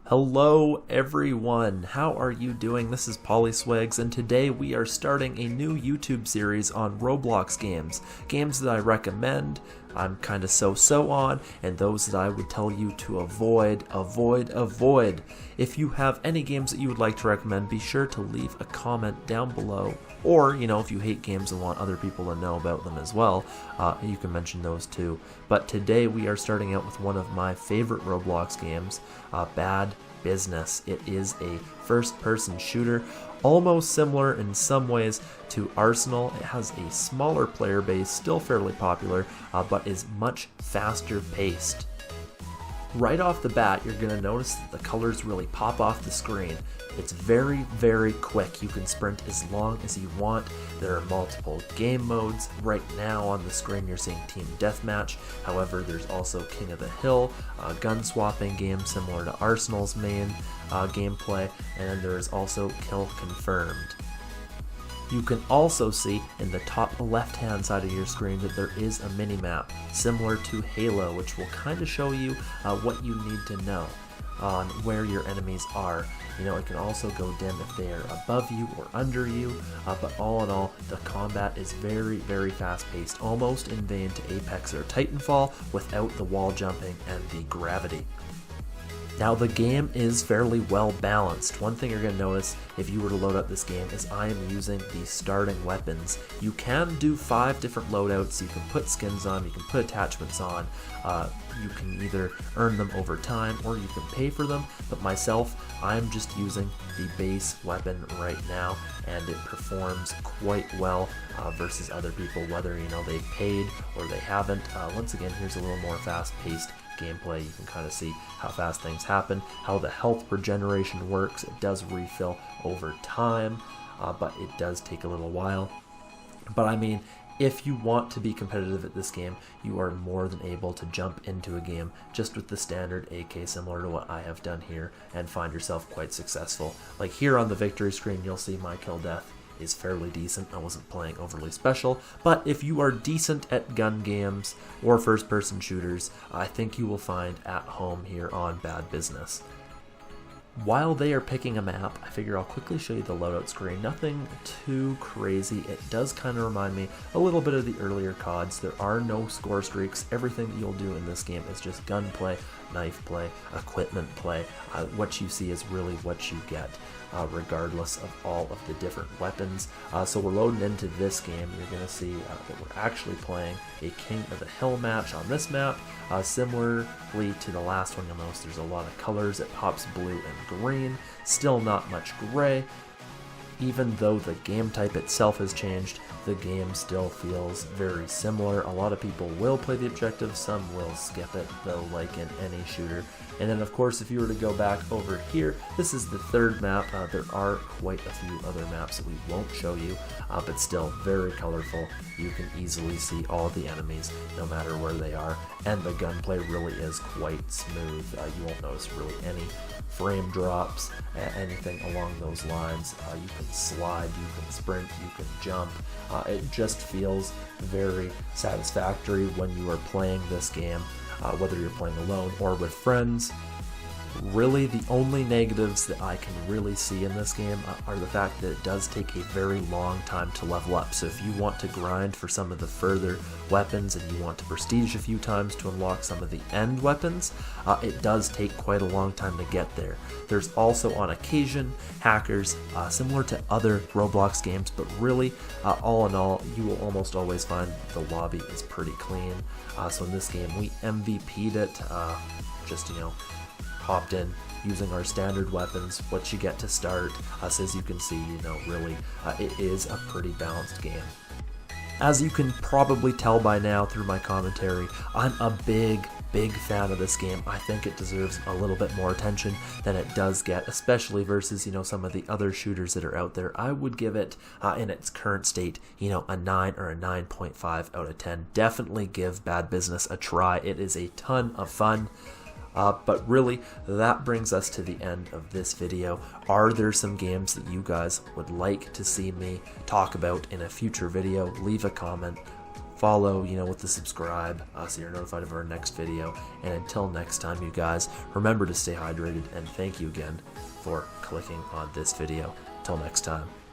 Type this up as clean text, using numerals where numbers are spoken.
Hello everyone, how are you doing? This is Poliswaggs, and today we are starting a new YouTube series on Roblox games that I recommend, I'm kinda so-so on, and those that I would tell you to avoid. If you have any games that you would like to recommend, be sure to leave a comment down below, or, if you hate games and want other people to know about them as well, you can mention those too. But today we are starting out with one of my favorite Roblox games, Bad Business. It is a first-person shooter, almost similar in some ways to Arsenal. It has a smaller player base, still fairly popular, but is much faster paced. Right off the bat, you're going to notice that the colors really pop off the screen. It's very quick. You can sprint as long as you want. There are multiple game modes. Right now on the screen you're seeing Team Deathmatch. However, there's also King of the Hill, a gun swapping game similar to Arsenal's main gameplay, and then there is also Kill Confirmed. You can also see in the top left hand side of your screen that there is a mini-map similar to Halo, which will kind of show you what you need to know on where your enemies are. It can also go dim if they are above you or under you, but all in all, the combat is very fast paced, almost in vein to Apex or Titanfall without the wall jumping and the gravity. Now the game is fairly well balanced. One thing you're going to notice if you were to load up this game is I am using the starting weapons. You can do 5 different loadouts, you can put skins on, you can put attachments on, you can either earn them over time or you can pay for them, but myself, I'm just using the base weapon right now, and it performs quite well versus other people, whether they've paid or they haven't. Once again, here's a little more fast-paced gameplay. You can kind of see how fast things happen, how the health regeneration works. It does refill over time, but it does take a little while. But I mean, if you want to be competitive at this game, you are more than able to jump into a game just with the standard AK, similar to what I have done here, and find yourself quite successful. Like here on the victory screen, you'll see my kill death is fairly decent. I wasn't playing overly special, but if you are decent at gun games or first-person shooters, I think you will find at home here on Bad Business. While they are picking a map, I figure I'll quickly show you the loadout screen. Nothing too crazy. It does kind of remind me a little bit of the earlier CODs. There are no score streaks. Everything that you'll do in this game is just gunplay, knife play, equipment play. What you see is really what you get, regardless of all of the different weapons. So we're loading into this game. You're going to see that we're actually playing a King of the Hill match on this map. Similarly to the last one, you'll notice there's a lot of colors. It pops blue and green, still not much gray. Even though the game type itself has changed, the game still feels very similar. A lot of people will play the objective, some will skip it, though, like in any shooter. And then of course, if you were to go back over here, this is the third map. There are quite a few other maps that we won't show you, but still very colorful. You can easily see all the enemies no matter where they are, and the gunplay really is quite smooth. You won't notice really any frame drops, anything along those lines. You can slide, you can sprint, you can jump. It just feels very satisfactory when you are playing this game, whether you're playing alone or with friends. Really, the only negatives that I can really see in this game are the fact that it does take a very long time to level up. So if you want to grind for some of the further weapons and you want to prestige a few times to unlock some of the end weapons, it does take quite a long time to get there. There's also on occasion hackers, similar to other Roblox games, but really, all in all, you will almost always find the lobby is pretty clean. So in this game, we MVP'd it, just hopped in using our standard weapons, what you get to start. So as you can see, really, it is a pretty balanced game. As you can probably tell by now through my commentary, I'm a big fan of this game. I think it deserves a little bit more attention than it does get, especially versus, some of the other shooters that are out there. I would give it, in its current state, a 9 or a 9.5 out of 10. Definitely give Bad Business a try. It is a ton of fun. But really, that brings us to the end of this video. Are there some games that you guys would like to see me talk about in a future video? Leave a comment. follow, with the subscribe, so you're notified of our next video. And until next time, you guys, remember to stay hydrated, and thank you again for clicking on this video. Until next time.